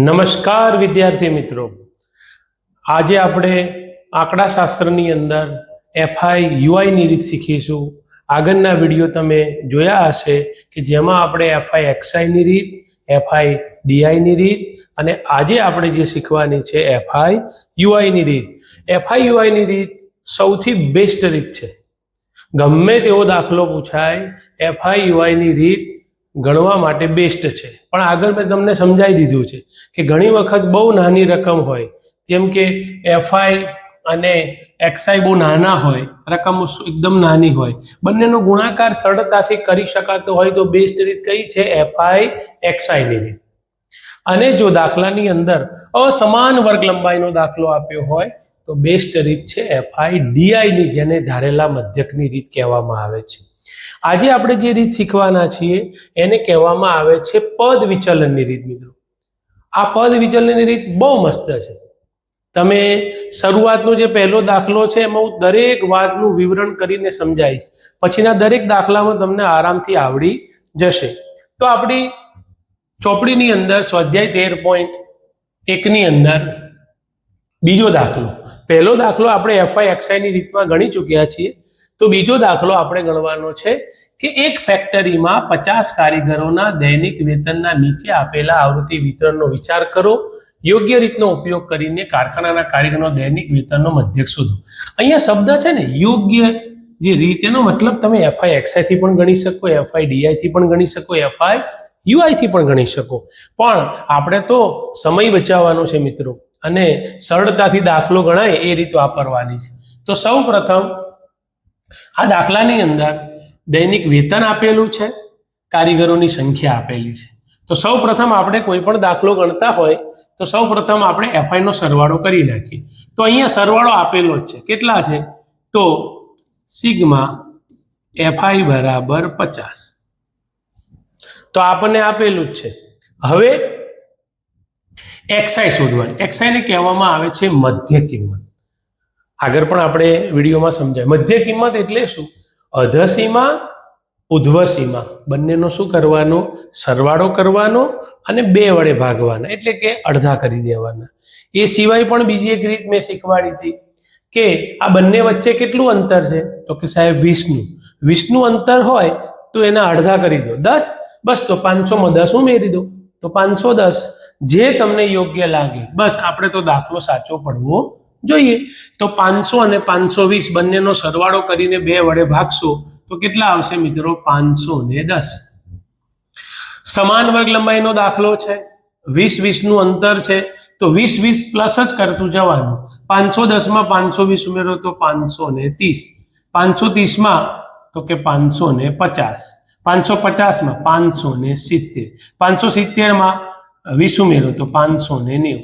નમસ્કાર વિદ્યાર્થી મિત્રો, આજે આપણે આંકડાશાસ્ત્રની અંદર એફઆઈ યુઆઈની રીત શીખીશું. આગળના વિડીયો તમે જોયા હશે કે જેમાં આપણે એફઆઈ એક્સઆઈની રીત, એફઆઈ ડીઆઈની રીત અને આજે આપણે જે શીખવાની છે એફઆઈ યુઆઈની રીત. એફઆઈ યુઆઈની રીત સૌથી બેસ્ટ રીત છે. ગમે તેવો દાખલો પૂછાય, એફઆઈ યુઆઈની રીત ગણવા માટે બેસ્ટ છે. પણ આગળ મેં તમને સમજાવી દીધું છે કે ઘણી વખત બહુ નાની રકમ હોય, જેમ કે એફઆઈ અને એક્સઆઈ બહુ નાના હોય, રકમ એકદમ નાની હોય, બંનેનો ગુણાકાર સરળતાથી કરી શકાતો હોય તો બેસ્ટ રીત કઈ છે? એફઆઈ એક્સઆઈની રીત. અને જો દાખલાની અંદર અસમાન વર્ગ લંબાઈનો દાખલો આપ્યો હોય તો બેસ્ટ રીત છે એફઆઈ ડીઆઈની, જેને ધારેલા મધ્યકની રીત કહેવામાં આવે છે. આજે આપણે જે રીત શીખવાના છીએ એને કહેવામાં આવે છે પદ વિચલનની રીત. મિત્રો, આ પદ વિચલનની રીત બહુ મસ્ત છે. તમે શરૂઆતનો જે પહેલો દાખલો છે એમાં હું દરેક વાતનું વિવરણ કરીને સમજાવીશ, પછીના દરેક દાખલામાં તમને આરામથી આવડી જશે. તો આપણી ચોપડીની અંદર સ્વાધ્યાય 13.1 ની અંદર બીજો દાખલો, પહેલો દાખલો આપણે એફઆઈ એક્સઆઈની રીતમાં ગણી ચૂક્યા છીએ. તો બીજો દાખલો આપણે ગણવાનો છે કે એક ફેક્ટરીમાં 50 કારીગરોના દૈનિક વેતનના નીચે આપેલા આવૃત્તિ વિતરણનો વિચાર કરો. યોગ્ય રીતનો ઉપયોગ કરીને કારખાનાના કારીગરોનો દૈનિક વેતનનો મધ્યક શોધો. અહીંયા શબ્દ છે ને યોગ્ય જે રીત, એનો મતલબ તમે એફઆઈ એક્સઆઈ થી પણ ગણી શકો, એફઆઈ ડીઆઈ થી પણ ગણી શકો, એફઆઈ યુઆઈ થી પણ ગણી શકો. પણ આપણે તો સમય બચાવવાનો છે મિત્રો, અને સરળતાથી દાખલો ગણાય એ રીત વાપરવાની છે. તો સૌ પ્રથમ આ દાખલાની અંદર દૈનિક વેતન આપેલું છે, કારીગરોની સંખ્યા આપેલી છે. તો સૌ પ્રથમ આપણે કોઈ પણ દાખલો ગણતા હોય તો સૌ પ્રથમ આપણે એફઆઈ નો સરવાળો કરી નાખીએ. તો અહીંયા સરવાળો આપેલો જ છે. કેટલા છે? તો સિગ્મા એફઆઈ બરાબર 50. તો આપણને આપેલું જ છે. હવે એક્સઆઈ શોધવાની. એક્સઆઈ ને કહેવામાં આવે છે મધ્ય કિંમત. આગળ પણ આપણે વિડીયોમાં સમજાય. મધ્ય કિંમત એટલે શું? અધસીમા ઉધ્વસીમા બંનેનો શું કરવાનો? સરવાળો કરવાનો અને 2 વડે ભાગવાના, એટલે કે અડધા કરી દેવાના. એ સિવાય પણ બીજી એક રીત મેં શીખવાડી હતી કે આ બંને વચ્ચે કેટલું અંતર છે? તો કે સાહેબ 20 નું અંતર હોય તો એના અડધા કરી દો, 10. બસ, તો 500 માં 10 ઉમેરી દો, તો 510. જે તમને યોગ્ય લાગે, બસ આપણે તો દાખલો સાચો પડવો જોઈએ. તો 500 અને 520 બંનેનો સરવાળો કરીને 2 વડે ભાગશો તો કેટલા આવશે મિત્રો? 510. સમાન વર્ગ લંબાઈનો દાખલો છે, 20 નું અંતર છે, તો 20 પ્લસ જ કરતું જવાનું. 510 માં 520 ઉમેરો તો 530. 530 માં તો કે 550. 550 માં 570. 570 માં 20 ઉમેરો તો 590.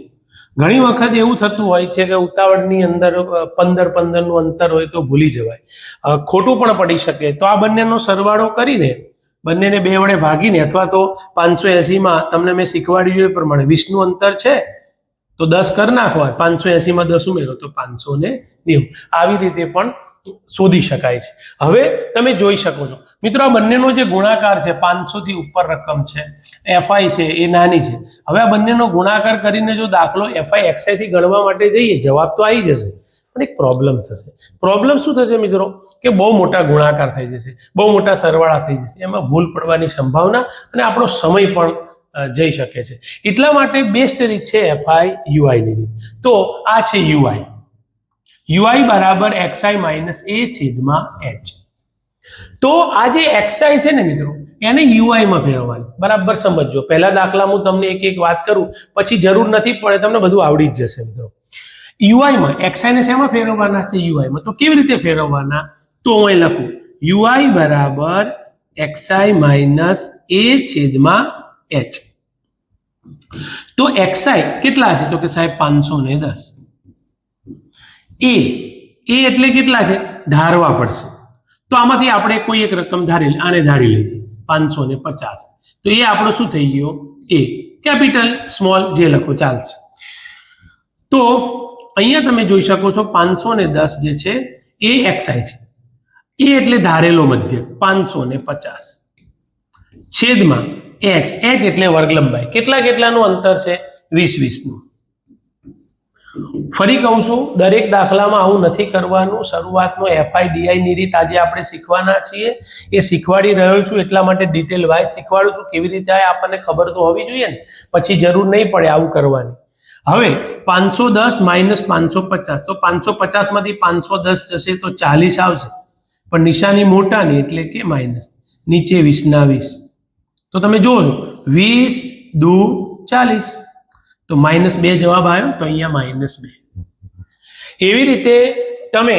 ઘણી વખત એવું થતું હોય છે કે ઉતાવળની અંદર 15 નું અંતર હોય તો ભૂલી જવાય, ખોટું પણ પડી શકે. તો આ બંનેનો સરવાળો કરીને બંનેને 2 વડે ભાગીને, અથવા તો 580 માં તમને મેં શીખવાડ્યું એ પ્રમાણે 20 નું અંતર છે તો 10 કરી નાખવા, 580 માં 10 ઉમેરો તો 590. આવી રીતે પણ શોધી શકાય છે. હવે તમે જોઈ શકો છો મિત્રો, આ બંનેનો જે ગુણાકાર છે 500 થી ઉપર રકમ છે, એફઆઈ છે એ નાની છે. હવે આ બંનેનો ગુણાકાર કરીને જો દાખલો એફઆઈ એક્સઆઈ થી ગણવા માટે જઈએ, જવાબ તો આવી જશે, પણ એક પ્રોબ્લેમ થશે. પ્રોબ્લેમ શું થશે મિત્રો? કે બહુ મોટા ગુણાકાર થઈ જશે, બહુ મોટા સરવાળા થઈ જશે, એમાં ભૂલ પડવાની સંભાવના અને આપણો સમય પણ જઈ શકે છે. એટલા માટે બેસ્ટ રીત છે એફઆઈ યુઆઈની રીત. તો આ છે યુઆઈ. યુઆઈ બરાબર એક્સઆઈ માઇનસ એ છેદમાં એચ. તો આ જે એક્સઆઈ છે ને મિત્રો, એને યુઆઈ માં ફેરવવાની. બરાબર સમજો. પહેલા દાખલામાં હું તમને એક વાત કરું, પછી જરૂર નથી પડે, તમને બધું આવડી જ જશે મિત્રો. યુઆઈ માં એક્સઆઈ ને શેમાં ફેરવવાના છે? યુઆઈ માં. તો કેવી રીતે ફેરવવાના? તો હું અહીં લખું યુઆઈ બરાબર એક્સઆઈ માઇનસ એ છેદમાં એચ. તો એક્સઆઈ કેટલા છે? તો કે સાહેબ 510. એ એટલે કેટલા છે? ધારવા પડશે. તો આમાંથી આપણે કોઈ એક રકમ ધારી, આને ધારી લઈએ 550. તો એ આપણો શું થઈ ગયો? એ. કેપિટલ સ્મોલ જે લખો ચાલશે. તો અહીંયા તમે જોઈ શકો છો 510 જે છે એ એક્સઆઈ છે. એ એટલે ધારેલો મધ્યક 550 છેદમાં એચ. એચ એટલે વર્ગ લંબાઈ. કેટલાનું અંતર છે? 20 નું. ફરી કહું છું, દરેક દાખલામાં આવું નથી કરવાનું. શરૂઆતનો FI DI ની રીત આજે આપણે શીખવાના છીએ. એ શીખવાડી રહ્યો છું એટલા માટે ડિટેલ વાઇઝ શીખવાડું છું. કેવી રીતે આપણને ખબર તો હોવી જોઈએ ને, પછી જરૂર નહીં પડે આવું કરવાની. હવે 510 માઇનસ 550, તો 550 માંથી 510 જશે તો 40 આવશે, પણ નિશાની મોટાની એટલે કે માઇનસ. નીચે 20 ના 20, તો તમે જોજો 20 દુ 40, તો -2 જવાબ આવ્યો. તો અહીંયા -2. એવી રીતે તમે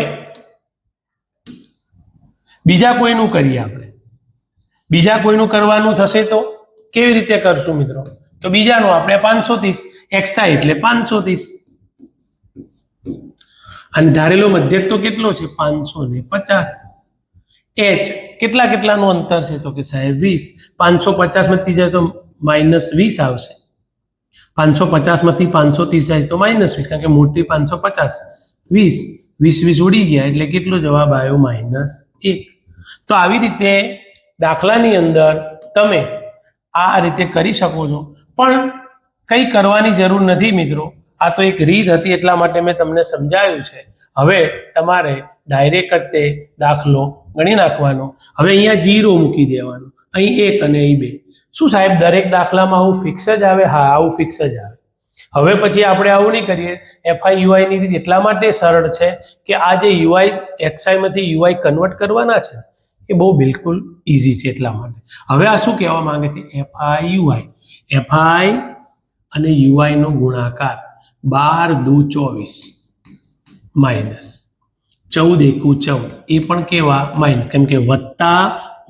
બીજા કોઈનું કરીએ. આપણે બીજા કોઈનું કરવાનું થશે તો કેવી રીતે કરશું મિત્રો? તો બીજાનું આપણે 530, xi એટલે 530, અને ધારેલો મધ્યક તો કેટલો છે? 550. h કેટલાનું અંતર છે? તો કે સાહેબ 20. 550 માંથી જાય તો -20 આવશે. 550 માંથી 530 જાય તો -20, કારણ કે મોટી 550, 20 ઉડી ગયા એટલે કેટલો જવાબ આવ્યો? -1. તો આવી રીતે દાખલાની અંદર તમે આ રીતે કરી શકો છો, પણ કંઈ કરવાની જરૂર નથી મિત્રો. આ તો એક રીત હતી એટલા માટે મેં તમને સમજાવ્યું છે. હવે તમારે ડાયરેક્ટ જ તે દાખલો ગણી નાખવાનો. હવે અહીંયા 0 મૂકી દેવાનો, અહીં 1 અને અહીં 2. શું સાહેબ દરેક દાખલામાં આવું ફિક્સ જ આવે? હા, આવું ફિક્સ જ આવે. હવે પછી આપણે આવું નહીં કરીએ. FI UI ની રીત એટલા માટે સરળ છે કે આ જે UI XI માંથી UI કન્વર્ટ કરવાના છે એ બહુ બિલકુલ ઇઝી છે એટલા માટે. હવે આ શું કહેવા માંગે છે? FI UI. FI અને UI નો ગુણાકાર 12 દુ 24 માઇનસ 14 એકુ 14, એ પણ કેવા? માઇનસ, કેમ કે વત્તા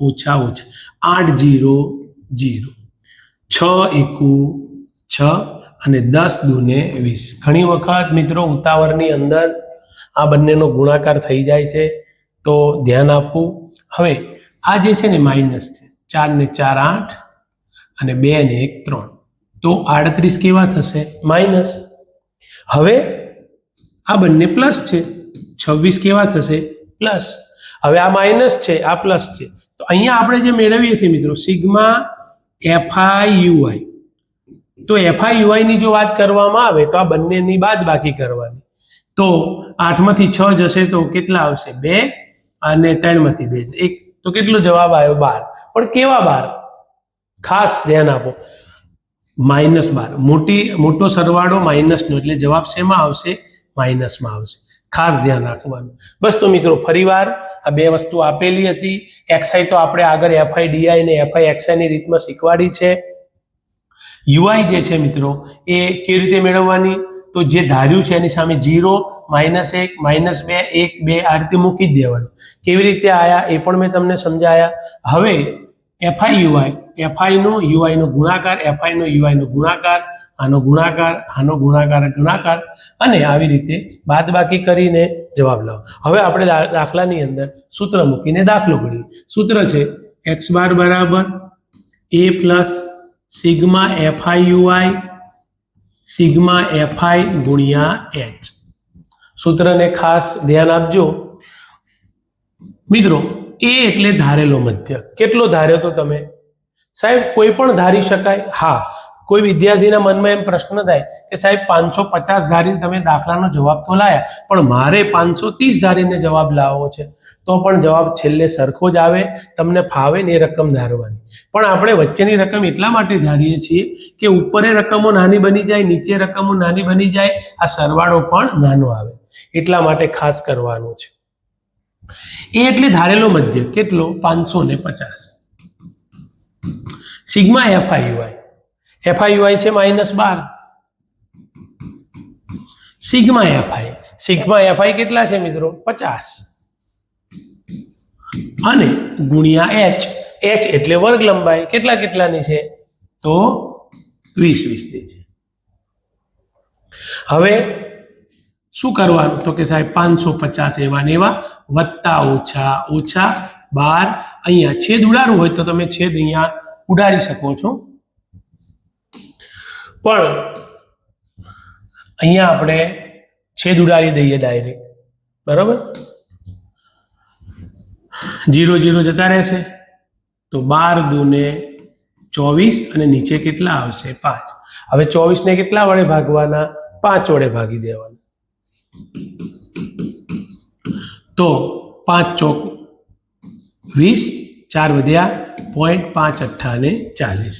ઓછા 8 0 0, 6 એકુ 6 અને 10 દુને 20. ઘણી વખત મિત્રો ઉતાવળની અંદર આ બંનેનો ગુણાકાર થઈ જાય છે, તો ધ્યાન આપવું. હવે આ જે છે ને માઇનસ છે, 4 ને 4 8 અને 2 ને 1 3, તો 38 કેવા થશે? માઇનસ. હવે આ બંને પ્લસ છે, 26 કેવા થશે? પ્લસ. હવે આ માઇનસ છે, આ પ્લસ છે, તો અહીંયા આપણે જે મેળવીએ છીએ મિત્રો સિગ્મા FI UI. તો FI UI ની જો વાત કરવામાં આવે તો આ બંનેની બાદબાકી કરવાની. તો 8 માંથી 6 જશે તો કેટલા આવશે? 2, અને 3 માંથી 2 1, તો કેટલો જવાબ આવ્યો? 12. પણ કેવા 12? ખાસ ધ્યાન આપો, -12. મોટો સરવાળો માઇનસનો, એટલે જવાબ શેમાં આવશે? માઇનસમાં આવશે. ખાસ ધ્યાન રાખવાનું. બસ તો મિત્રો ફરીવાર આ બે વસ્તુ આપેલી હતી. XI તો આપણે આગળ FI DI અને FI XI ની રીતમાં શીખવાડી છે. UI જે છે મિત્રો એ કેવી રીતે મેળવવાની? તો જે ધાર્યું છે એની સામે 0, -1, -2, 1, 2 આ રીતે મૂકી જ દેવાનું. કેવી રીતે આયા એ પણ મેં તમને સમજાયા. હવે FI UI, FI નો UI નો ગુણાકાર, FI નો UI નો ગુણાકાર, આનો ગુણાકાર, આનો ગુણાકાર, અને આવી રીતે બાદબાકી કરીને જવાબ લાવો. હવે આપણે દાખલાની અંદર સૂત્ર મૂકીને દાખલો ગણીએ. સૂત્ર છે x બાર બરાબર a plus sigma FI UI sigma FI ગુણ્યા h. સૂત્રને ખાસ ધ્યાન આપજો મિત્રો. એ એટલે ધારેલો મધ્યક. કેટલો ધાર્યો તો તમે? સાહેબ કોઈ પણ ધારી શકાય. હા, કોઈ વિદ્યાર્થીના મનમાં એમ પ્રશ્ન થાય કે સાહેબ 550 ધારીને તમે દાખલાનો જવાબ તો લાયા, પણ મારે 530 ધારીને જવાબ લાવવો છે, તો પણ જવાબ છેલ્લે સરખો જ આવે. તમને ફાવે ને એ રકમ ધારવાની. પણ આપણે વચ્ચેની રકમ એટલા માટે ધારીએ છીએ કે ઉપરે રકમો નાની બની જાય, નીચે રકમો નાની બની જાય, આ સરવાળો પણ નાનો આવે. એટલા માટે ખાસ કરવાનું છે. એ એટલે ધારેલો મધ્યક. કેટલો? 550. Sigma FI UI. FI UI છે -12. સિગ્મા FI કેટલા છે મિત્રો? 50. અને ગુણ્યા h. h એટલે વર્ગ લંબાઈ. કેટલાની છે? તો 20 ની છે. હવે શું કરવાનું? તો કે સાહેબ 550 એવા ને એવા વત્તા ઓછા 12. અહીંયા છેદ ઉડાડવું હોય તો તમે છેદ અહીંયા ઉડાડી શકો છો, પણ અહીંયા આપણે છેદ ઉડાડી દઈએ ડાયરેક્ટ. બરાબર? 0 0 જતા રહેશે, તો 12 દુને 24 અને નીચે કેટલા આવશે? 5. હવે 24 ને કેટલા વડે ભાગવાના? 5 વડે ભાગી દેવાના. તો 5 ચોક 20, 4 વધ્યા 0.5 અઠ્ઠાને 40.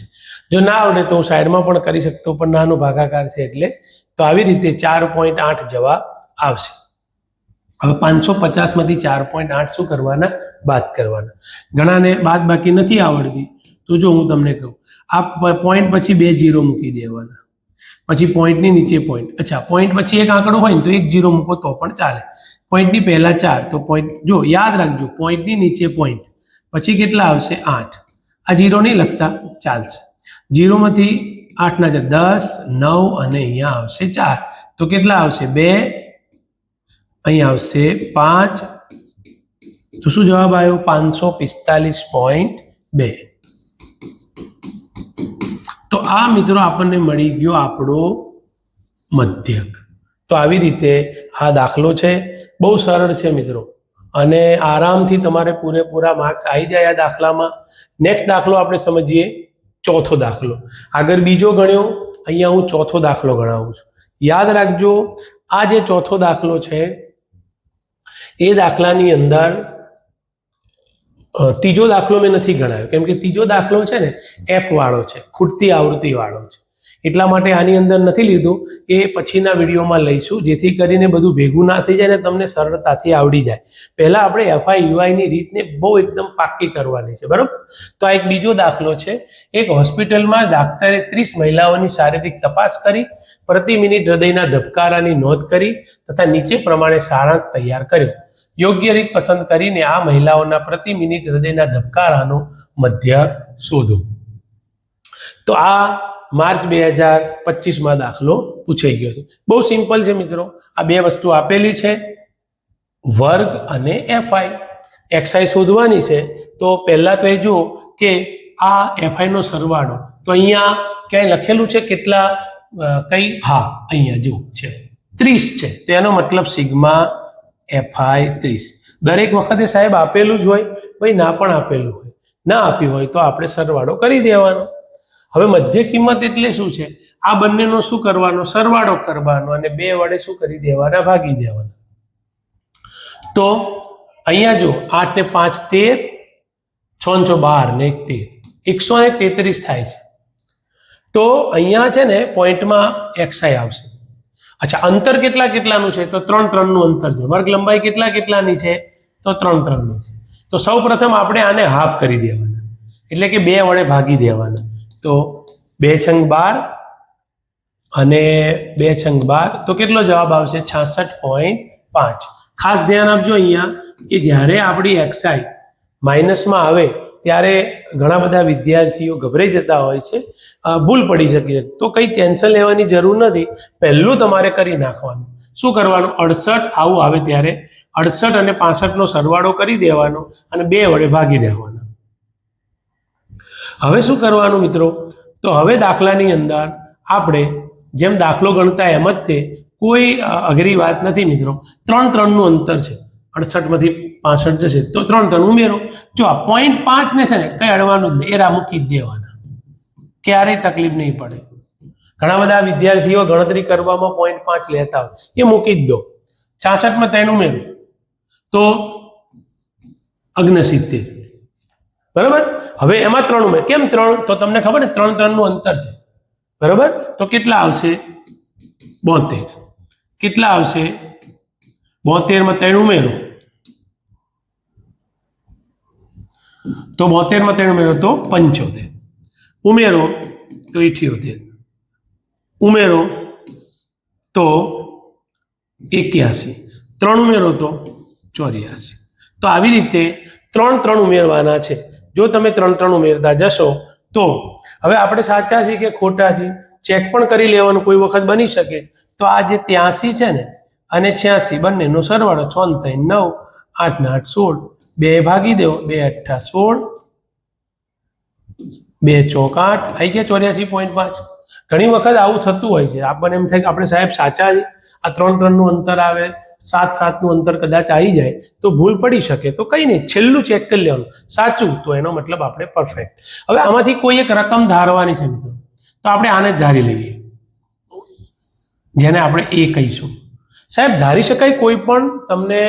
જો ના આવડે તો હું સાઈડમાં પણ કરી શકતો, પણ નાનો ભાગાકાર છે એટલે. તો આવી રીતે 4.8 જવાબ આવશે. હવે 550 માંથી 4.8 શું કરવાના? બાદ કરવાના. ઘણાને બાદ બાકી નથી આવડતી, તો જો હું તમને કહું, આ પોઈન્ટ પછી 2 0 મૂકી દેવાના, પછી પોઈન્ટની નીચે પોઈન્ટ. અચ્છા, પોઈન્ટ પછી એક આંકડો હોય ને તો 1 0 મૂકો તો પણ ચાલે. પોઈન્ટની પહેલા 4, તો પોઈન્ટ જો યાદ રાખજો, પોઈન્ટની નીચે પોઈન્ટ, પછી કેટલા આવશે? 8. આ 0 નહીં લખતા, ચાલશે. 0 માંથી 8 ના 10, 9 અને અહીંયા આવશે 4, તો કેટલા આવશે? 2, અહીંયા આવશે 5. તો શું જવાબ આવ્યો? 545.2. તો આ મિત્રો આપણને મળી ગયો આપણો મધ્યક. તો આવી રીતે આ દાખલો છે, બહુ સરળ છે મિત્રો, અને આરામથી તમારે પૂરેપૂરા માર્ક્સ આવી જાય આ દાખલામાં. નેક્સ્ટ દાખલો આપણે સમજીએ, ચોથો દાખલો. આગળ બીજો ગણ્યો, અહીંયા હું ચોથો દાખલો ગણાવું છું. યાદ રાખજો, આ જે ચોથો દાખલો છે એ દાખલાની અંદર ત્રીજો દાખલો મેં નથી ગણાયો, કેમ કે ત્રીજો દાખલો છે ને એફ વાળો છે, ખૂટતી આવૃત્તિ વાળો છે, એટલા માટે આની અંદર નથી લીધું. એ પછીના વિડીયોમાં લઈશું, જેથી કરીને બધું ભેગું ના થઈ જાય ને તમને સરળતાથી આવડી જાય. પહેલા આપણે એફઆઈ યુઆઈની રીતને બહુ એકદમ પાક્કી કરવાની છે, બરાબર. તો આ એક બીજો દાખલો છે. એક હોસ્પિટલમાં ડાક્ટરે 30 મહિલાઓની શારીરિક તપાસ કરી, પ્રતિ મિનિટ હૃદયના ધબકારાની નોંધ કરી તથા નીચે પ્રમાણે સારાંશ તૈયાર કર્યો. યોગ્ય રીત પસંદ કરીને આ મહિલાઓના પ્રતિ મિનિટ હૃદયના ધબકારાનો મધ્યક શોધો. તો આ માર્ચ 2025માં દાખલો પૂછાઈ ગયો છે. બહુ સિમ્પલ છે મિત્રો. આ બે વસ્તુ આપેલી છે, વર્ગ અને એફઆઈ. એક્સઆઈ શોધવાની છે, તો પહેલા તો એ જુઓ કે આ એફઆઈ નો સરવાળો, તો અહીંયા ક્યાંય લખેલું છે કેટલા? કઈ? હા, અહીંયા જુઓ છે 30 છે, તો એનો મતલબ સિગ્મા એફઆઈ 30. દરેક વખતે સાહેબ આપેલું જ હોય? ભાઈ ના પણ આપેલું હોય. ના આપ્યું હોય તો આપણે સરવાળો કરી દેવાનો. હવે મધ્ય કિંમત એટલે શું છે? આ બંનેનો શું કરવાનો? સરવાળો કરવાનો, અને 2 વડે શું કરી દેવાના? ભાગી દેવાના. તો અહીંયા જો 8 ને 5 13, 6 12 ને 1 13, 133 થાય છે. તો અહીંયા છે ને પોઈન્ટમાં એક્સઆઈ આવશે. અચ્છા, અંતર કેટલાનું છે? તો 3 3 નું અંતર છે. વર્ગ લંબાઈ કેટલાની છે? તો 3 3 ની છે. તો સૌ પ્રથમ આપણે આને હાફ કરી દેવાના, એટલે કે 2 વડે ભાગી દેવાના. તો 2 છંગ 12 અને 2 છંગ 12, તો કેટલો જવાબ આવશે? 66.5. ખાસ ધ્યાન આપજો અહીંયા કે જ્યારે આપણી એક્સઆઈ માઇનસમાં આવે ત્યારે ઘણા બધા વિદ્યાર્થીઓ ગભરાઈ જતા હોય છે, ભૂલ પડી શકે છે. તો કંઈ ટેન્શન લેવાની જરૂર નથી. પહેલું તમારે કરી નાખવાનું. શું કરવાનું? 68 આવું આવે ત્યારે 68 અને 65 નો સરવાળો કરી દેવાનો અને 2 વડે ભાગી દેવાનો. હવે શું કરવાનું મિત્રો? તો હવે દાખલાની અંદર આપણે જેમ દાખલો ગણતા એમ જ તે કોઈ અઘરી વાત નથી મિત્રો. 3 3 નું અંતર છે, 68 માંથી 65 જશે તો 3 3 ઉમેરો. જો આ 0.5 ને છે ને કઈ અડવાનું જ નહીં, એરા મૂકી જ દેવાના, ક્યારેય તકલીફ નહીં પડે. ઘણા બધા વિદ્યાર્થીઓ ગણતરી કરવામાં 0.5 લેતા હોય, એ મૂકી જ દો. 66 માં 3 ઉમેરો તો 69, બરાબર. હવે એમાં 3 ઉમેર. કેમ 3? તો તમને ખબર ને 3 3 નું અંતર છે, બરાબર. તો કેટલા આવશે? 72. કેટલા આવશે? 72 માં 3 ઉમેરો તો 72 માં 3 ઉમેરો તો 75. ઉમેરો તો 78. ઉમેરો તો 81. 3 ઉમેરો તો 84. તો આવી રીતે 3 3 ઉમેરવાના છે. જો તમે 3 3 ઉમેરતા જશો તો હવે આપણે સાચા છીએ કે ખોટા છીએ ચેક પણ કરી લેવાનું, કોઈ વખત બની શકે. તો આ જે 83 છે ને અને 86 બંનેનો સરવાળો 6 ને 3 9, 8 ને 8 16, 2 ભાગી દો, 2 8 16, 2 ચોક 8, આવી ગયા 84.5. ઘણી વખત આવું થતું હોય છે, આપણને એમ થાય કે આપણે સાહેબ સાચા છે, આ 3 3 નું અંતર આવે, 7 7 નું અંતર કદાચ આવી જાય તો ભૂલ પડી શકે. તો કંઈ નહીં, છેલ્લું ચેક કરી લેવાનું, સાચું તો એનો મતલબ આપણે પરફેક્ટ. હવે આમાંથી કોઈ એક રકમ ધારવાની છે મિત્રો. તો તો આપણે આને જ ધારી લઈએ, જેને આપણે એ કહીશું. સાહેબ ધારી શકાય કોઈ પણ, તમને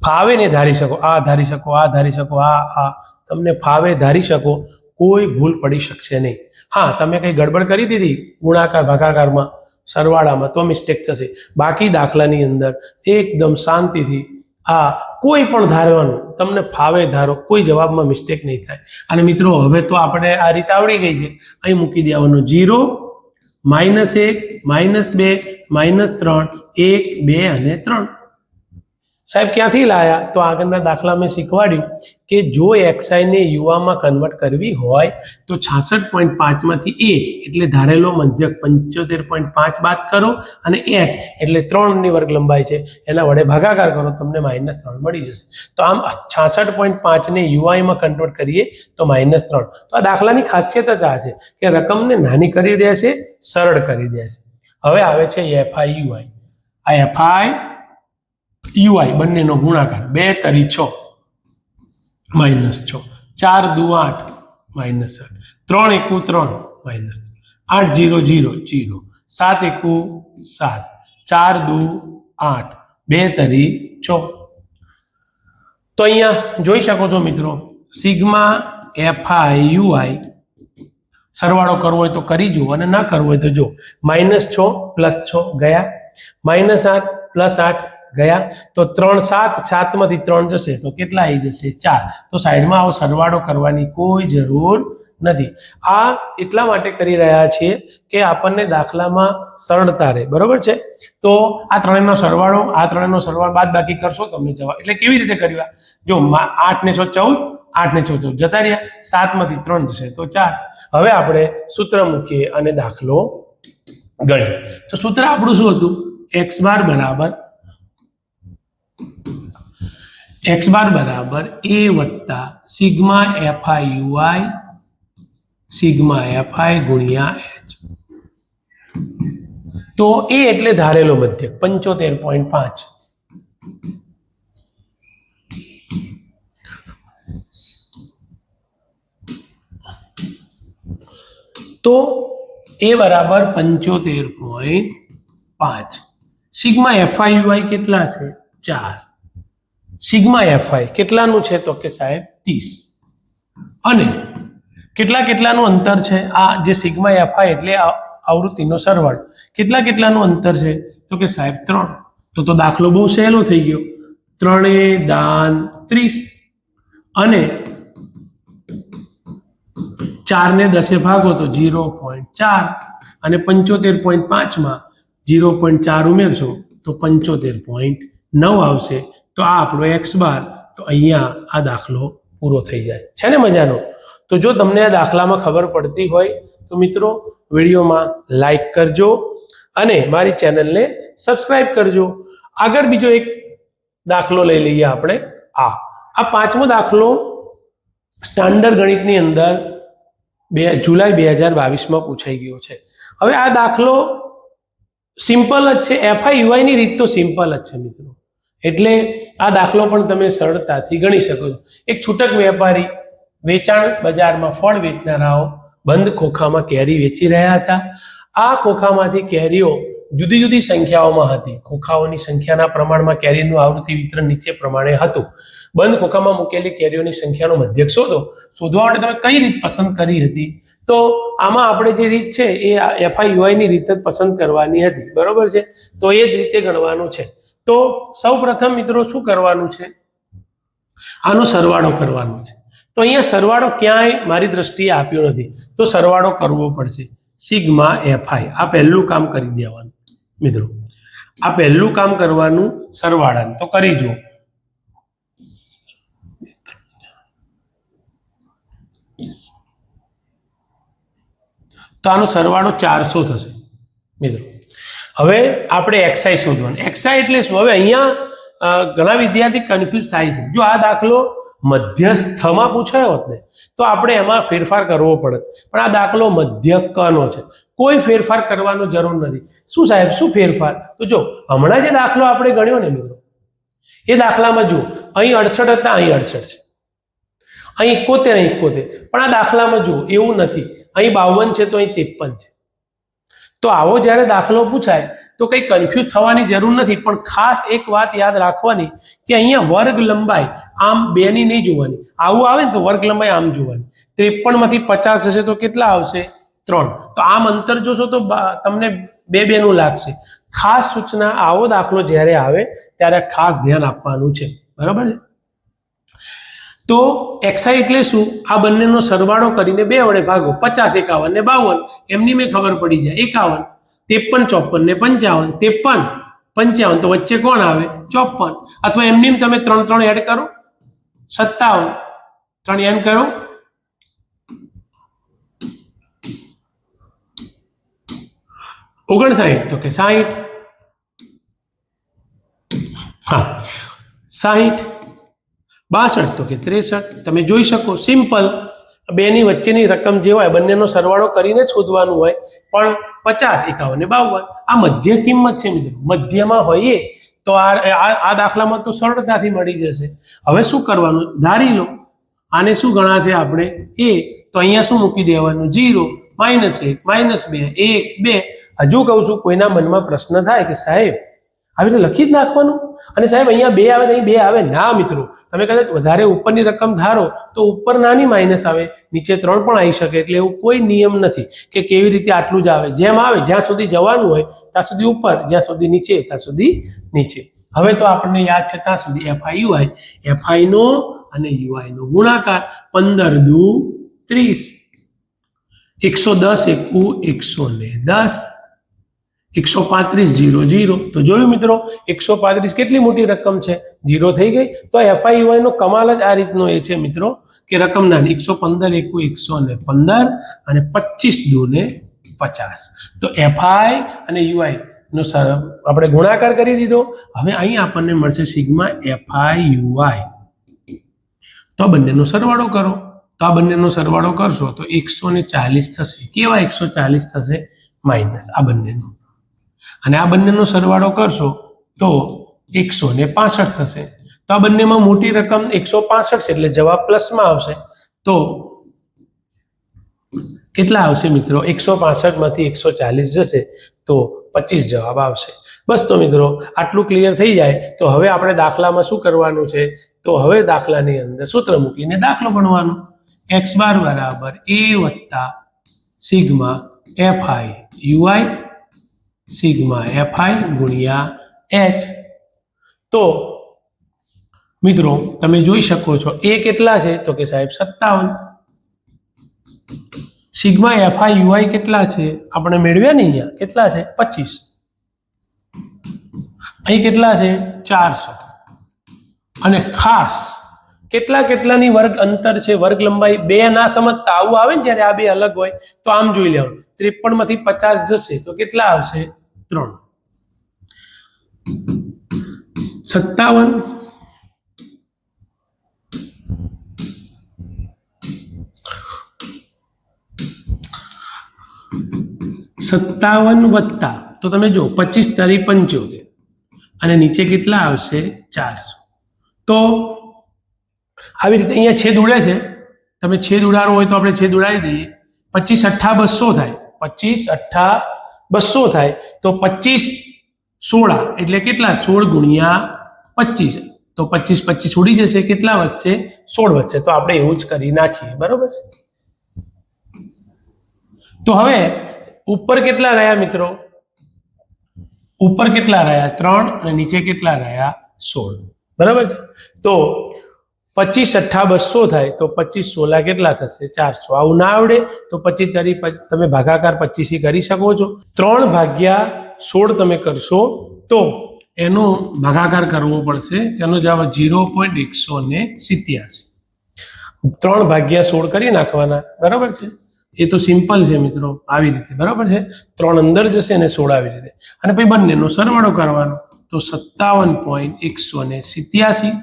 ફાવે ને ધારી શકો, આ ધારી શકો, આ ધારી શકો, આ તમને ફાવે ધારી શકો, કોઈ ભૂલ પડી શકશે નહીં. હા, તમે કંઈ ગડબડ કરી દીધી ગુણાકાર ભાગાકારમાં, સરવાળામાં, તો મિસ્ટેક થશે. બાકી દાખલાની અંદર એકદમ શાંતિથી આ કોઈ પણ ધારવાનું, તમને ફાવે ધારો, કોઈ જવાબમાં મિસ્ટેક નહીં થાય. અને મિત્રો હવે તો આપણે આ રીત આવડી ગઈ છે. અહીં મૂકી દેવાનું 0, -1, -2, -3, 1, 2 અને 3. સાહેબ ક્યાંથી લાયા? તો આગળના દાખલા મેં શીખવાડ્યું કે જો xi ને યુઆમાં કન્વર્ટ કરવી હોય તો 66.5 માંથી a એટલે ધારેલો મધ્યક 75.5 બાદ કરો, અને h એટલે 3 ની વર્ગ લંબાઈ છે એના વડે ભાગાકાર કરો, તમને -3 મળી જશે. તો આમ 66.5 ને યુઆઈ માં કન્વર્ટ કરીએ તો -3. તો આ દાખલાની ખાસિયત જ આ છે કે રકમને નાની કરી દે છે, સરળ કરી દે છે. હવે આવે છે fi ui. આ fi ui બંનેનો ગુણાકાર, 2 તરી 6 -6, 4 દુ 8 -8, 3 એકુ 3 -8 0 0 0, 7 એકુ 7, 4 દુ 8, 2 તરી 6. તો અહીંયા જોઈ શકો છો મિત્રો, સિગ્મા fi ui સરવાળો કરવો હોય તો કરી જુઓ, અને ના કરવો હોય તો જો -6 + 6 ગયા, -8 + 8 ગયા, તો 3 7, 7 માંથી 3 જશે તો કેટલા આવી જશે? 4. તો સાઈડમાં આવો સરવાળો કરવાની કોઈ જરૂર નથી. આ એટલા માટે કરી રહ્યા છીએ કે આપણને દાખલામાં સરળતા રહે, બરોબર છે. તો આ ત્રણેયનો સરવાળો, આ ત્રણેયનો સરવાળો બાદ બાકી કરશો તમને જવાબ. એટલે કેવી રીતે કર્યું? જો 8 ને 6 14, 8 ને 6 14 જતા રહ્યા, 7 માંથી 3 જશે તો 4. હવે આપણે સૂત્ર મૂકીએ અને દાખલો ગણીએ. તો સૂત્ર આપણું શું હતું? x બાર બરાબર a વત્તા sigma fi ui sigma fi ગુણ્યા h. તો a એટલે ધારેલો મધ્યક 75.5. તો a બરાબર 75.5. સિગ્મા fi ui કેટલા છે? 4. સિગ્મા fi કેટલાનું છે? તો કે સાહેબ 30. અને કેટલાનું અંતર છે? આ જે સિગ્મા fi એટલે આવૃત્તિનો સરવાળો, કેટલાનું અંતર છે? તો કે સાહેબ 3. તો દાખલો બહુ સહેલો થઈ ગયો. 3 દાન 30 અને 4 ને 10 ભાગો તો 0.4 અને 75.5 માં 0.4 ઉમેરશો તો 75.9 આવશે. તો આ આપણો x બાર. તો અહીંયા આ દાખલો પૂરો થઈ જાય છે ને મજાનો. તો જો તમને આ દાખલામાં ખબર પડતી હોય તો મિત્રો વિડીયોમાં લાઈક કરજો અને મારી ચેનલને સબસ્ક્રાઇબ કરજો. આગળ બીજો એક દાખલો લઈ લઈએ આપણે. આ પાંચમો દાખલો સ્ટાન્ડર્ડ ગણિતની અંદર જુલાઈ 2022માં પૂછાઈ ગયો છે. હવે આ દાખલો સિમ્પલ જ છે. fi ui ની રીત તો સિમ્પલ જ છે મિત્રો, એટલે આ દાખલો પણ તમે સરળતાથી ગણી શકો છો. એક છૂટક વેપારી વેચાણ બજારમાં ફળ વેચનારાઓ બંધ ખોખામાં કેરી વેચી રહ્યા હતા. આ ખોખામાંથી કેરીઓ જુદી જુદી સંખ્યાઓમાં હતી. ખોખાઓની સંખ્યાના પ્રમાણમાં કેરીનું આવૃત્તિ વિતરણ નીચે પ્રમાણે હતું. બંધ ખોખામાં મૂકેલી કેરીઓની સંખ્યાનો મધ્યક શોધો. શોધવા માટે તમે કઈ રીત પસંદ કરી હતી? તો આમાં આપણે જે રીત છે એ fi ui ની રીત જ પસંદ કરવાની હતી, બરોબર છે. તો એ જ રીતે ગણવાનું છે. તો સૌ પ્રથમ મિત્રો શું કરવાનું છે? આનો સરવાળો કરવાનો છે. તો અહીંયા સરવાળો ક્યાંય મારી દ્રષ્ટિએ આપ્યો નથી, તો સરવાળો કરવો પડશે. સિગ્મા fi, આ પહેલું કામ કરી દેવાનું મિત્રો. આ પહેલું કામ કરવાનું સરવાળાનું. તો કરી જુઓ. તો આનો સરવાળો 400 થશે મિત્રો. હવે આપણે xi શોધવાનું. xi એટલે શું? હવે અહીંયા ઘણા વિદ્યાર્થી કન્ફ્યુઝ થાય છે. જો આ દાખલો મધ્યસ્થમાં પૂછાયો હોત ને તો આપણે એમાં ફેરફાર કરવો પડત, પણ આ દાખલો મધ્યકનો છે, કોઈ ફેરફાર કરવાનો જરૂર નથી. શું સાહેબ, શું ફેરફાર? તો જો હમણાં જે દાખલો આપણે ગણ્યો ને મિત્રો, એ દાખલામાં જુઓ, અહીં 68 હતા, અહીં 68 છે, અહીં 71, અહીં 71. પણ આ દાખલામાં જુઓ એવું નથી. અહીં 52 છે તો અહીં 53 છે. તો આવો જ્યારે દાખલો પૂછાય તો કંઈ કન્ફ્યુઝ થવાની જરૂર નથી, પણ ખાસ એક વાત યાદ રાખવાની કે અહીંયા વર્ગ લંબાઈ આમ 2 ની નહીં જોવાની, આવું આવે ને તો વર્ગ લંબાઈ આમ જોવાની. 53 માંથી 50 જશે તો કેટલા આવશે? 3. તો આમ અંતર જોશો તો તમને 2 નું લાગશે. ખાસ સૂચના, આવો દાખલો જ્યારે આવે ત્યારે ખાસ ધ્યાન આપવાનું છે, બરાબર છે. તો xi એટલે શું? આ બંનેનો સરવાળો કરીને 2 વડે ભાગો. 50 51 ને 52 એમની મેં ખબર પડી જાય. 51 53 54 ને 55 53 55 તો વચ્ચે કોણ આવે? 54. અથવા એમની તમે 3 3 એડ કરો 57 3 એડ કરો 59 તો કે 60. હા 60 62 તો કે 63. તમે જોઈ શકો સિમ્પલ. 2 ની વચ્ચેની રકમ જે હોય બંનેનો સરવાળો કરીને જ શોધવાનું હોય, પણ 50 51 ને 52 આ મધ્ય કિંમત છે મિત્રો. મધ્યમાં હોઈએ તો આ દાખલામાં તો સરળતાથી મળી જશે. હવે શું કરવાનું? ધારી લો આને શું ગણાશે આપણે? a. તો અહીંયા શું મૂકી દેવાનું? 0 -1 -2 1 2. હજુ કહું છું, કોઈના મનમાં પ્રશ્ન થાય કે સાહેબ આવી રીતે લખી જ નાખવાનું અને સાહેબ અહીંયા 2 આવે નહીં 2 આવે ના મિત્રો, તમે કદાચ વધારે ઉપરની રકમ ધારો તો ઉપર નાની માઇનસ આવે, નીચે 3 પણ આવી શકે. એટલે એવું કોઈ નિયમ નથી કે કેવી રીતે આટલું જ આવે. જેમ આવે જ્યાં સુધી જવાનું હોય ત્યાં સુધી ઉપર, જ્યાં સુધી નીચે ત્યાં સુધી નીચે. હવે તો આપણને યાદ છે ત્યાં સુધી fi નો અને ui નો ગુણાકાર 15 દુ 30 110 એકુ 110 135 0 0. તો જોયું મિત્રો 135 કેટલી મોટી રકમ છે, 0 થઈ ગઈ. તો FI નો કમાલ જ આ રીતનો એ છે મિત્રો કે રકમ નાની. 115 એકુ 115 અને 25 દુ ને 50. તો FI અને UI નો આપણે ગુણાકાર કરી દીધો. હવે અહીં આપણને મળશે સિગ્મા FI UI. તો બંનેનો સરવાળો કરો. તો આ બંનેનો સરવાળો કરશો તો 140 થશે. કેવા 140 થશે? માઇનસ આ બંનેનો. અને આ બંનેનો સરવાળો કરશો તો 165 થશે. તો આ બંનેમાં મોટી રકમ 165 છે એટલે જવાબ પ્લસમાં આવશે. તો કેટલા આવશે મિત્રો? 165 માંથી 140 જશે તો 25 જવાબ આવશે. બસ તો મિત્રો આટલું ક્લિયર થઈ જાય તો હવે આપણે દાખલામાં શું કરવાનું છે? તો હવે દાખલાની અંદર સૂત્ર મૂકીને દાખલો ગણવાનો. x બાર બરાબર a વત્તા sigma fi ui sigma fi ગુણ્યા h. તો મિત્રો તમે જોઈ શકો છો a કેટલા છે? તો કે સાહેબ 57. સિગ્મા fi ui કેટલા છે? આપણે મેળવ્યા ને અહીંયા કેટલા છે? 25. અહીં કેટલા છે? 400. અને ખાસ કેટલાની વર્ગ અંતર છે, વર્ગ લંબાઈ 2 ના સમજતા આવું આવે ને જ્યારે આ બે અલગ હોય તો આમ જોઈ લેવાનું. 53 માંથી 50 જશે તો કેટલા આવશે? 3. 57 વત્તા તો તમે જો 25 તારી 75 અને નીચે કેટલા આવશે? 400. તો આવી રીતે અહીંયા છેદ ઉડે છે, તમે છેદ ઉડાડવો હોય તો આપણે છેદ ઉડાડી દઈએ. 25 8 200 થાય. 25 8 200 થાય તો 25 16 એટલે કેટલા? 16 ગુણ્યા 25. તો 25 25 ઉડી જશે. કેટલા વચ્ચે? 16 વચ્ચે. તો આપણે એવું જ કરી નાખીએ, બરોબર. તો હવે ઉપર કેટલા રહ્યા મિત્રો? ઉપર કેટલા રહ્યા? 3 અને નીચે કેટલા રહ્યા? 16, બરાબર છે. તો 25 8 200 થાય તો 25 16 કેટલા થશે? 400. આવું ના આવડે તો 25 તારી તમે ભાગાકાર 25 કરી શકો છો. 3 ભાગ્યા 16 તમે કરશો તો એનો ભાગાકાર કરવો પડશે. તેનો જવાબ 0.187. 3 ભાગ્યા 16 કરી નાખવાના, બરાબર છે. એ તો સિમ્પલ છે મિત્રો, આવી રીતે, બરાબર છે. 3 અંદર જશે અને 16 આવી રીતે. અને પછી બંનેનો સરવાળો કરવાનો તો 57.187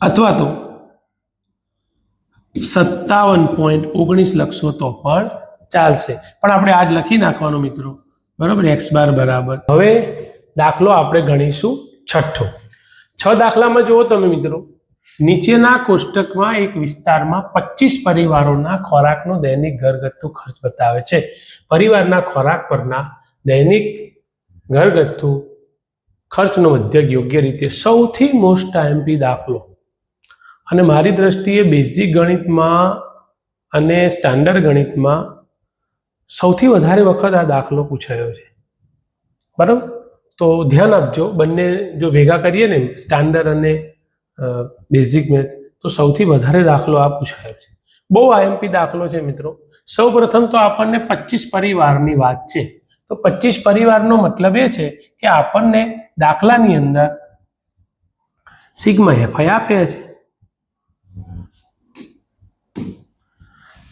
અથવા તો 57.19 લખશો તો પણ ચાલશે. પણ આપણે આજ લખી નાખવાનું મિત્રો, બરાબર. x બાર બરાબર. હવે દાખલો આપણે ગણીશું 6. 6 દાખલામાં જુઓ તમે મિત્રો, નીચેના કોષ્ટકમાં એક વિસ્તારમાં 25 પરિવારોના ખોરાકનો દૈનિક ઘરગથ્થુ ખર્ચ બતાવે છે. પરિવારના ખોરાક પરના દૈનિક ઘરગથ્થુ ખર્ચનો મધ્યક યોગ્ય રીતે સૌથી મોસ્ટ આઈએમપી દાખલો, અને મારી દ્રષ્ટિએ બેઝિક ગણિતમાં અને સ્ટાન્ડર્ડ ગણિતમાં સૌથી વધારે વખત આ દાખલો પૂછાયો છે. બરાબર, તો ધ્યાન આપજો. બંને જો ભેગા કરીએ ને, સ્ટાન્ડર્ડ અને બેઝિક મેથ, તો સૌથી વધારે દાખલો આ પૂછાયો છે. બહુ આઈએમપી દાખલો છે મિત્રો. સૌ પ્રથમ તો આપણને 25 પરિવારની વાત છે. તો 25 પરિવારનો મતલબ એ છે કે આપણને દાખલાની અંદર સિગ્મા એફઆઈ આપે છે.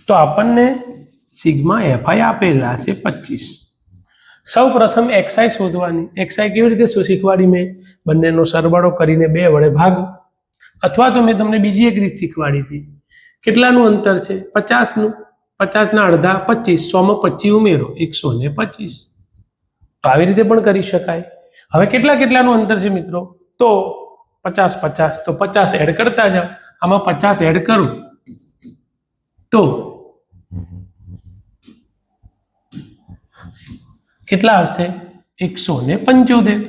તો આપણને સિગ્મા એફઆઈ આપેલા છે 25. સૌ પ્રથમ એક્સઆઈ શોધવાની. એક્સઆઈ કેવી રીતે શીખવાડી મેં? બંનેનો સરવાળો કરીને 2 વડે ભાગો. અથવા તો મેં તમને બીજી એક રીત શીખવાડી હતી. કેટલાનું અંતર છે? 50નું. 50ના અડધા 25, 100માં 25 ઉમેરો, 125. તો આવી રીતે પણ કરી શકાય. હવે કેટલાનું અંતર છે મિત્રો? તો 50 તો 50 એડ કરતા જાઓ. આમાં 50 એડ કરું તો કેટલા આવશે? 175.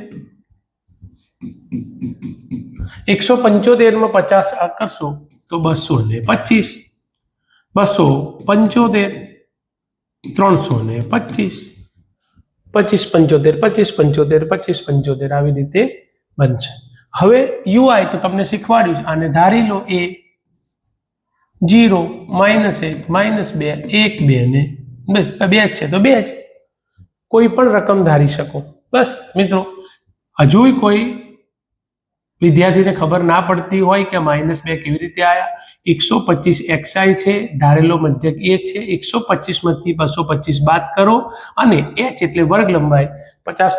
175 માં 50 કરશો તો 225. 275, 325, 2575 આવી રીતે બનશે. હવે યુઆઈ તો તમને શીખવાડ્યું છે. આને ધારી લો એ 0, -1, -2, 1, 2 ને બસ 2 છે તો 2 જ. કોઈ પણ રકમ ધારી શકો. બસ મિત્રો, હજુ કોઈ વિદ્યાર્થીને ખબર ના પડતી હોય કે -2 કેવી રીતે આવ્યા. 125 એક્સઆઈ છે, ધારેલો મધ્યક એ છે. 125 માંથી 225 બાદ કરો અને h એટલે વર્ગ લંબાઈ, 50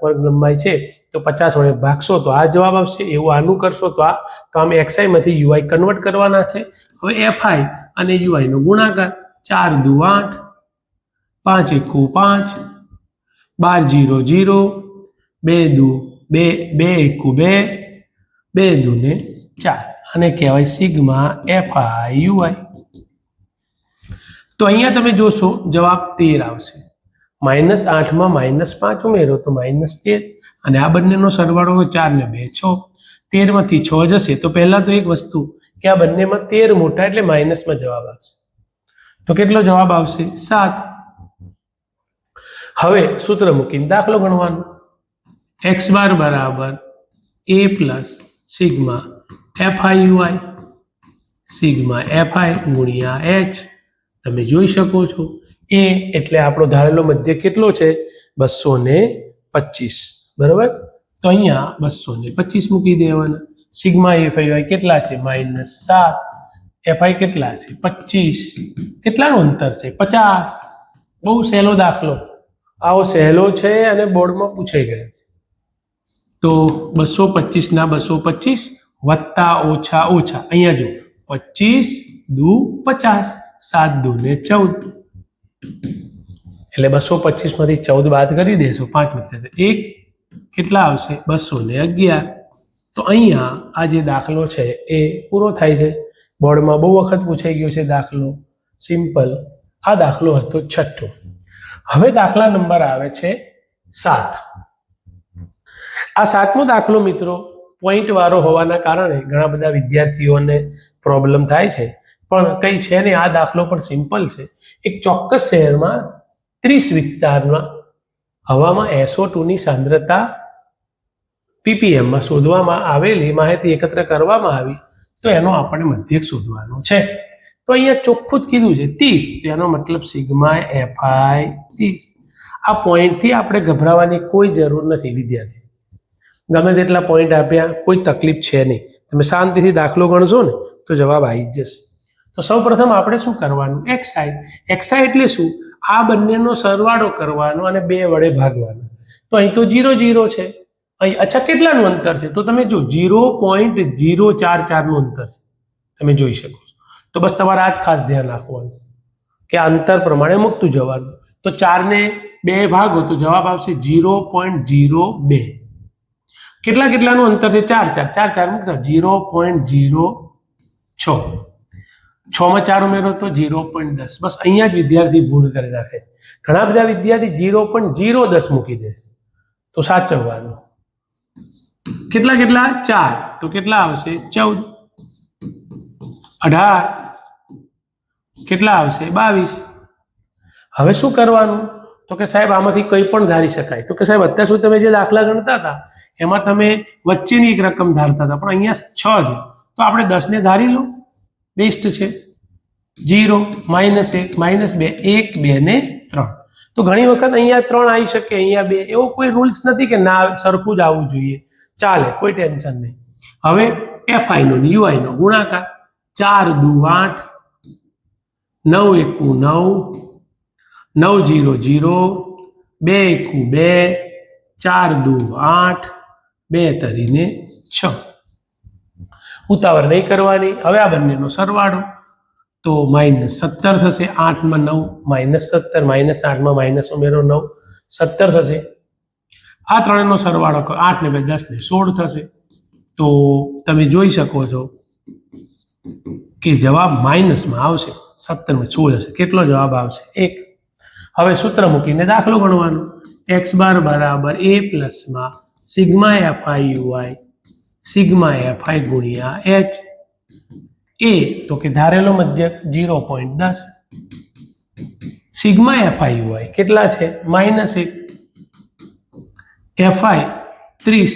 વર્ગ લંબાઈ છે તો 50 વડે ભાગશો તો આ જવાબ આવશે. એવું આનું કરશો તો આ. તો આમ એક્સઆઈ માંથી યુઆઈ કન્વર્ટ કરવાના છે. હવે એફઆઈ અને યુઆઈ નો ગુણાકાર. 4 દુ 8, 5 એકુ 5, 12 0 0, 2 દુ 2, 2 એકુ 2, 2 દુ ને 4. અને કહેવાય સિગ્મા એફઆઈ યુઆઈ. તો અહીંયા તમે જોશો જવાબ 13 આવશે. -8 માં -5 ઉમેરો તો -13, અને આ બંનેનો સરવાળો 4 ને 2 6. 13 માંથી 6 જશે તો પહેલા તો એક વસ્તુ કે આ બંનેમાં 13 મોટા એટલે માઇનસમાં જવાબ આવશે. તો કેટલો જવાબ આવશે? 7. હવે સૂત્ર મૂકીને દાખલો ગણવાનો. x બાર બરાબર a plus sigma FI UI, sigma FI ગુણ્યા h. તમે જોઈ શકો છો a એટલે આપણો ધારેલો મધ્ય કેટલો છે? 225. બરાબર, તો અહીંયા 225 મૂકી દેવાના. સિગ્મા એફઆઈ યુઆઈ કેટલા છે? -7. એફઆઈ કેટલા છે? 25. કેટલાનું અંતર છે? 50. બહુ સહેલો દાખલો. આવો સહેલો છે અને બોર્ડમાં પૂછાઈ ગયો. તો 225 ના 225 વત્તા ઓછા ઓછા. અહીંયા જો 25 દુ 50, 7 દુ ને 14. એટલે 225 માંથી 14 બાદ કરી દેશો, 5 વધશે 1. કેટલા આવશે? 211. તો અહીંયા આ જે દાખલો છે એ પૂરો થાય છે. બોર્ડમાં બહુ વખત પૂછાઈ ગયો છે દાખલો. સિમ્પલ. આ દાખલો હતો 6. હવે દાખલા નંબર આવે છે 7. આ 7મો દાખલો મિત્રો પોઈન્ટ વાળો હોવાના કારણે ઘણા બધા વિદ્યાર્થીઓને પ્રોબ્લેમ થાય છે, પણ કંઈ છે નહીં. આ દાખલો પણ સિમ્પલ છે. એક ચોક્કસ શહેરમાં 30 વિસ્તારમાં હવામાં SO2 ની સાંદ્રતા ppmમાં શોધવામાં આવેલી માહિતી એકત્ર કરવામાં આવી. તો એનો આપણે મધ્યક શોધવાનો છે. તો અહીંયા ચોખ્ખું જ કીધું છે 30. તો એનો મતલબ સિગ્મા એફઆઈ 30. આ પોઈન્ટથી આપણે ગભરાવાની કોઈ જરૂર નથી વિદ્યાર્થી. ગમે તેટલા પોઈન્ટ આપ્યા કોઈ તકલીફ છે નહીં. તમે શાંતિથી દાખલો ગણશો ને તો જવાબ આવી જ જશે. તો સૌપ્રથમ આપણે શું કરવાનું? એક્સઆઈ. એક્સઆઈ એટલે શું? આ બંનેનો સરવાળો કરવાનો અને 2 વડે ભાગવાનો. તો અહીં તો 0 0 છે. અહીં અચ્છા કેટલાનું અંતર છે? તો તમે જો 0.044 નું અંતર છે. તમે જોઈ શકો છો. તો બસ તમારે આ જ ખાસ ધ્યાન રાખવાનું કે અંતર પ્રમાણે મૂકતું જવાનું. તો 4 ને 2 ભાગો તો જવાબ આવશે 0.02. કેટલાનું અંતર છે? 4 4 4 મૂકતા 0.06 6 માં 4 ઉમેરો તો 0.10. બસ અહીંયા જ વિદ્યાર્થી ભૂલ કરી નાખે. ઘણા બધા વિદ્યાર્થી 0.010 મૂકી દે છે. તો સાચવવાનું. કેટલા 4 તો કેટલા આવશે? 14 18 કેટલા આવશે? 22. હવે શું કરવાનું? તો કે સાહેબ આમાંથી કંઈ પણ ધારી શકાય. તો કે સાહેબ અત્યાર સુધી તમે જે દાખલા ગણતા હતા એમાં તમે વચ્ચેની એક રકમ ધારતા હતા, પણ અહીંયા 6 છે તો આપણે 10 ને ધારી લો, બેસ્ટ છે. 0 -1 -2 1 2 ને 3. તો ઘણી વખત અહીંયા 3 આવી શકે, અહીંયા 2, એવો કોઈ રૂલ્સ નથી કે ના સરખું જ આવવું જોઈએ, ચાલે, કોઈ ટેન્શન નહીં. હવે fi નો ui નો ગુણાકાર 4 દુ 8 9 એકુ 9 9 0 0 2 એકુ 2 4 દુ 8 2 તરીને 6. ઉતાવળ નહીં કરવાની. હવે આ બંનેનો સરવાળો તો -17 થશે. 8 માં 9 -17 -8 માં માઇનસ ઉમેરો 9 17 થશે. આ ત્રણેયનો સરવાળો 8 ને 2 10 ને 16 થશે. તો તમે જોઈ શકો છો કે જવાબ માઇનસમાં આવશે. 17 માં 16 હશે. કેટલો જવાબ આવશે? 1. હવે સૂત્ર મૂકીને દાખલો ગણવાનો. x બાર બરાબર a પ્લસ માં sigma fi ui sigma fi ગુણ્યા h. a તો કે ધારેલો મધ્યક 0.10. સિગ્મા fi ui કેટલા છે? -1. fi 30.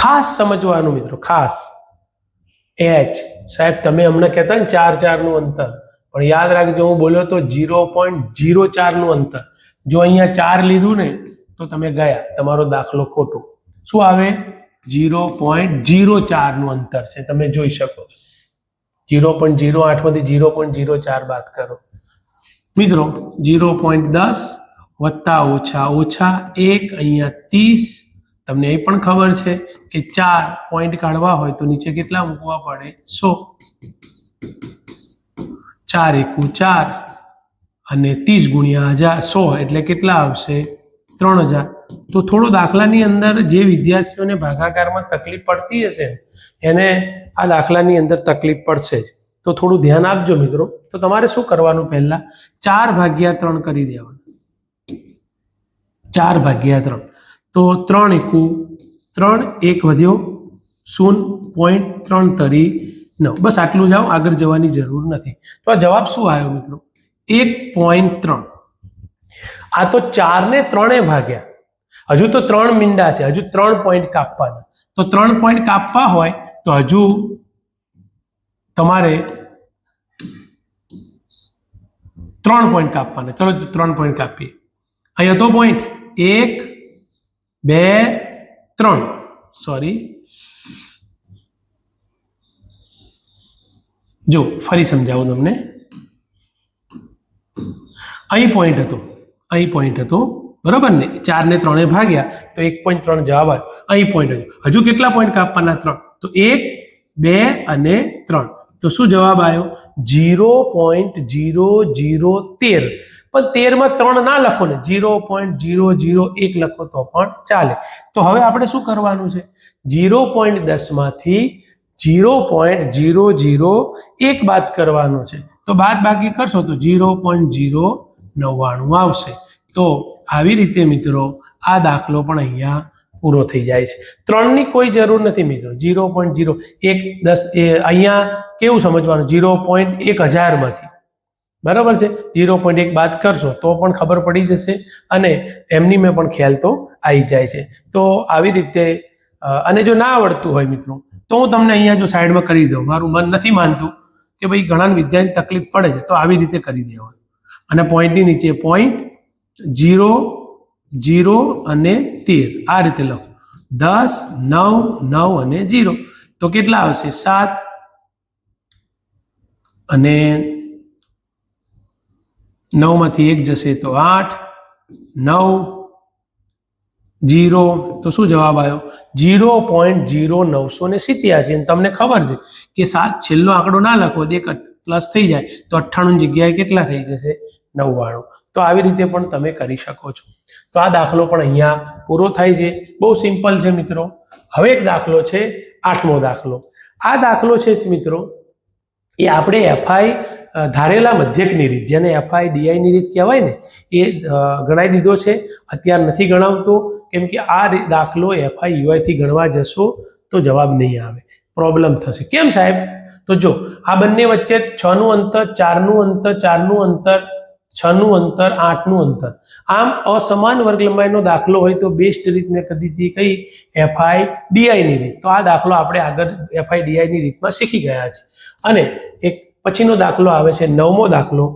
ખાસ સમજવાનું મિત્રો, ખાસ. h સાહેબ તમે હમણાં કહેતા ને 4 4 નું અંતર, પણ યાદ રાખજો હું બોલ્યો તો 0.04 નું અંતર. જો અહીંયા 4 લીધું ને તો તમે ગયા, તમારો દાખલો ખોટો. શું આવે? 0.04 નું અંતર છે. તમે જોઈ શકો 0.08 માંથી 0.04 બાદ કરો મિત્રો. 0.10 વત્તા ઓછા ઓછા 1 અહીંયા 30. તમને એ પણ ખબર છે કે 4 પોઈન્ટ કાઢવા હોય તો નીચે કેટલા મૂકવા પડે? 100. 4 એકુ 4 અને 30 ગુણ્યા 100 એટલે કેટલા આવશે? 3000. તો થોડો દાખલાની અંદર જે વિદ્યાર્થીઓને ભાગાકારમાં તકલીફ પડતી હશે એને આ દાખલાની અંદર તકલીફ પડશે જ. તો થોડું ધ્યાન આપજો મિત્રો. તો તમારે શું કરવાનું? પહેલા 4/3 કરી દેવાનું. 4/3 તો 3 એકુ 3 1 વધ્યો 0.3 તરી 9. બસ આટલું જાઓ, આગળ જવાની જરૂર નથી. તો આ જવાબ શું આવ્યો મિત્રો? 1.3. આ તો 4 ને 3 ભાગ્યા. હજુ તો 3 મીંડા છે, હજુ 3 પોઈન્ટ કાપવાના. તો 3 પોઈન્ટ કાપવા હોય તો હજુ તમારે 3 પોઈન્ટ કાપવાના. ચલો 3 પોઈન્ટ કાપીએ. અહીંયા તો પોઈન્ટ 1 2 3 સોરી, જો ફરી સમજાવું તમને. અહીં પોઈન્ટ હતો, અહીં પોઈન્ટ હતો, બરાબર ને? 4 ને 3 ભાગ્યા તો 1.3 જવાબ આવ્યો. અહીં પોઈન્ટ હજુ કેટલા પોઈન્ટ કાપવાના? 3. તો 1 2 અને 3. તો શું જવાબ આવ્યો? 0.0013. પણ 13 માં 3 ના લખો ને, 0.001 લખો તો પણ ચાલે. તો હવે આપણે શું કરવાનું છે? 0.10 માંથી 0.001 બાદ કરવાનો છે. તો બાદ બાકી કરશો તો 0.099 આવશે. તો આવી રીતે મિત્રો આ દાખલો પણ અહીંયા પૂરો થઈ જાય છે. 3 ની કોઈ જરૂર નથી મિત્રો. 0.01 10 અહીંયા કેવું સમજવાનું? 0.1000 માંથી, બરાબર છે? 0.1 બાદ કરશો તો પણ ખબર પડી જશે અને એમની મેં પણ ખ્યાલ તો આવી જાય છે. તો આવી રીતે અને જો ના આવડતું હોય મિત્રો તો હું તમને અહીંયા જો સાઈડમાં કરી દઉં. મારું મન નથી માનતું કે ભાઈ ઘણા વિદ્યાર્થી તકલીફ પડે છે, તો આવી રીતે કરી દેવાનું. અને પોઈન્ટની નીચે પોઈન્ટ 0 0 અને 13 આ રીતે લખો. 10 9 9 અને 0 તો કેટલા આવશે? 7 અને 9 માંથી 1 જશે તો 8 9 0 તો શું જવાબ આવ્યો? 0.0987. અને તમને ખબર છે કે 7 છેલ્લો આંકડો ના લખો, એક પ્લસ થઈ જાય તો 98 જગ્યાએ કેટલા થઈ જશે? 99. તો આવી રીતે પણ તમે કરી શકો છો. તો તો આ દાખલો પણ અહીંયા પૂરો થાય છે. બહુ સિમ્પલ છે મિત્રો. હવે એક દાખલો છે 8મો દાખલો. આ દાખલો છે મિત્રો એ આપણે એફઆઈ ધારેલા મધ્યકની રીત, જેને એફઆઈ ડીઆઈની રીત કહેવાય ને, એ ગણાવી દીધો છે. અત્યારે નથી ગણાવતો, કેમ કે આ દાખલો એફઆઈ યુઆઈથી ગણવા જશો તો જવાબ નહીં આવે, પ્રોબ્લેમ થશે. કેમ સાહેબ? તો જો આ બંને વચ્ચે 6નું અંતર, 4નું અંતર, 4નું અંતર, 6નું અંતર, 8નું અંતર, આમ અસમાન વર્ગ લંબાઈનો દાખલો હોય તો બેસ્ટ રીત મેં કદી હતી કઈ? એફઆઈ ડીઆઈની રીત. તો આ દાખલો આપણે આગળ એફઆઈ ડીઆઈની રીતમાં શીખી ગયા છે. અને એક પછીનો દાખલો આવે છે 9મો દાખલો,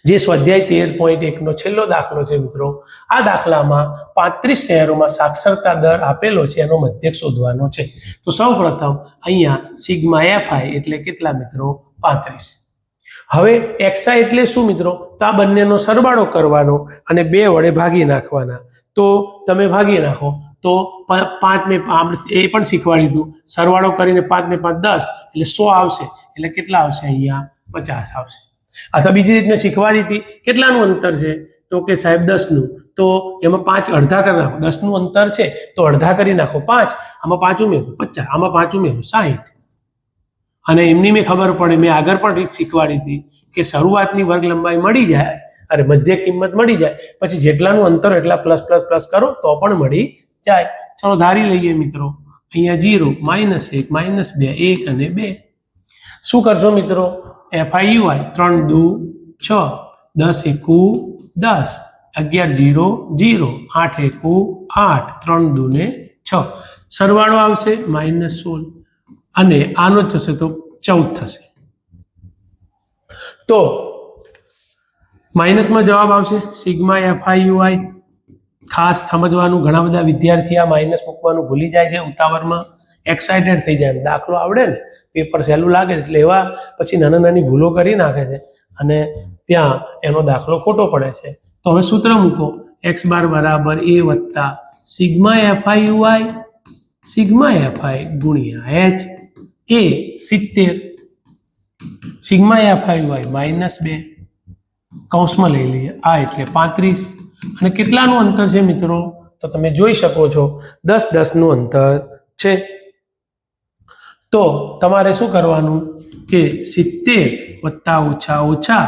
જે સ્વાધ્યાય 13.1નો છેલ્લો દાખલો છે મિત્રો. આ દાખલામાં 35 શહેરોમાં સાક્ષરતા દર આપેલો છે, એનો મધ્યક શોધવાનો છે. તો સૌપ્રથમ અહીંયા સિગ્મા એફઆઈ એટલે કેટલા મિત્રો? 35. હવે એક્સઆઈ એટલે શું મિત્રો? તો આ બંનેનો સરવાળો કરવાનો અને 2 વડે ભાગી નાખવાના. તો તમે ભાગી નાખો તો 5 ને એ પણ શીખવાડી દીધું. સરવાળો કરીને 5 ને 5 10 એટલે 100 આવશે. એટલે કેટલા આવશે? અહીંયા 50 આવશે. અથવા બીજી રીત મેં શીખવાડી હતી, કેટલાનું અંતર છે? તો કે સાહેબ 10નું. તો એમાં 5 અડધા કરી નાખો. 10નું અંતર છે તો અડધા કરી નાખો 5, આમાં 5 ઉમેરો 50, આમાં 5 ઉમેરો 60. અને એમની મેં ખબર પડે, મેં આગળ પણ રીત શીખવાડી હતી કે શરૂઆતની વર્ગ લંબાઈ મળી જાય અને મધ્ય કિંમત મળી જાય, પછી જેટલાનું અંતર એટલા પ્લસ પ્લસ પ્લસ કરો તો પણ મળી જાય. ચલો ધારી લઈએ મિત્રો, અહીંયા 0, -1, -2, 1 અને 2. શું કરશો મિત્રો? એફઆઈ યુઆઈ 3 દુ 6, 10 એકુ 10, 11 0 0, 8 એકુ 8, 3 દુ ને 6. સરવાળો આવશે -16 અને આનો જ થશે તો 14 થશે. તો માઇનસમાં જવાબ આવશે સિગ્મા એફઆઈ યુઆઈ. ખાસ સમજવાનું, ઘણા બધા વિદ્યાર્થી આ માઇનસ મૂકવાનું ભૂલી જાય છે ઉતાવળમાં, એક્સાઇટેડ થઈ જાય. દાખલો આવડે ને, પેપર સહેલું લાગે એટલે એવા પછી નાની નાની ભૂલો કરી નાખે છે અને ત્યાં એનો દાખલો ખોટો પડે છે. તો હવે સૂત્ર મૂકો, x બાર બરાબર a વત્તા sigma FI UI, sigma FI ગુણ્યા h, એ 70, સિગ્મા એફઆઈ યુઆઈ -2, કૌંસમાં લઈ લઈએ, આ એટલે 35. અને કેટલાનું અંતર છે મિત્રો? તો તમે જોઈ શકો છો 10 10નું અંતર છે. તો તમારે શું કરવાનું કે 70 વત્તા ઓછા ઓછા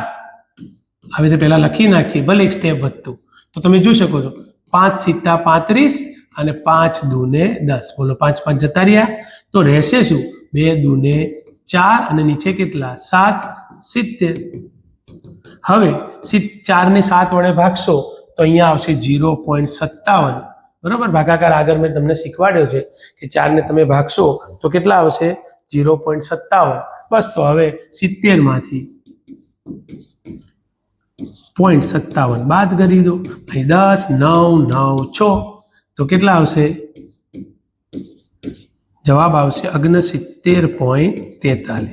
આવી રીતે પહેલા લખી નાખીએ, ભલે એક સ્ટેપ વધતું. તો તમે જોઈ શકો છો 5 સીતા 35 અને 5 દુ ને 10. બોલો 5 5 જતા રહ્યા તો રહેશે શું? 2 દુ ને 4 અને નીચે કેટલા? 7, 70. હવે 4 ને 7 વડે ભાગશો તો અહીંયા આવશે 0.57. બરાબર? ભાગાકાર આગળ મેં તમને શીખવાડ્યો છે કે 4 ને તમે ભાગશો તો કેટલા આવશે? 0.57. બસ તો હવે 70 માંથી 0.57 બાદ કરી દો. અહીં 10 9 9 6 તો કેટલા આવશે? જવાબ આવશે 69.43.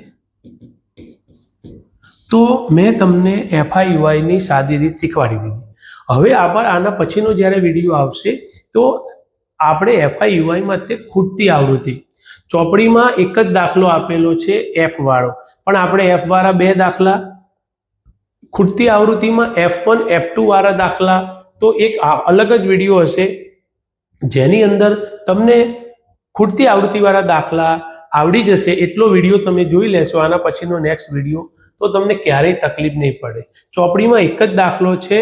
તો મેં તમને એફઆઈ યુઆઈ ની સાદી રીત શીખવાડી દીધી. હવે આના પછીનો જ્યારે વિડીયો આવશે તો આપણે એફઆઈ યુઆઈમાં તે ખૂટતી આવૃત્તિ, ચોપડીમાં એક જ દાખલો આપેલો છે એફ વાળો, પણ આપણે એફ વાળા 2 દાખલા, ખૂટતી આવૃત્તિમાં F1 F2 વાળા દાખલા, તો એક અલગ જ વિડીયો હશે જેની અંદર તમને ખૂટતી આવૃત્તિ વાળા દાખલા આવડી જશે. એટલો વિડીયો તમે જોઈ લેશો આના પછીનો નેક્સ્ટ વિડીયો, તો તમને ક્યારેય તકલીફ નહીં પડે. ચોપડીમાં એક જ દાખલો છે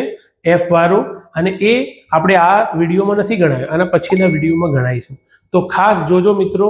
એફ વાળો, અને એ આપણે આ વિડીયોમાં નથી ગણાવ્યો, આના પછીના વિડીયોમાં ગણાવીશું. તો ખાસ જોજો મિત્રો.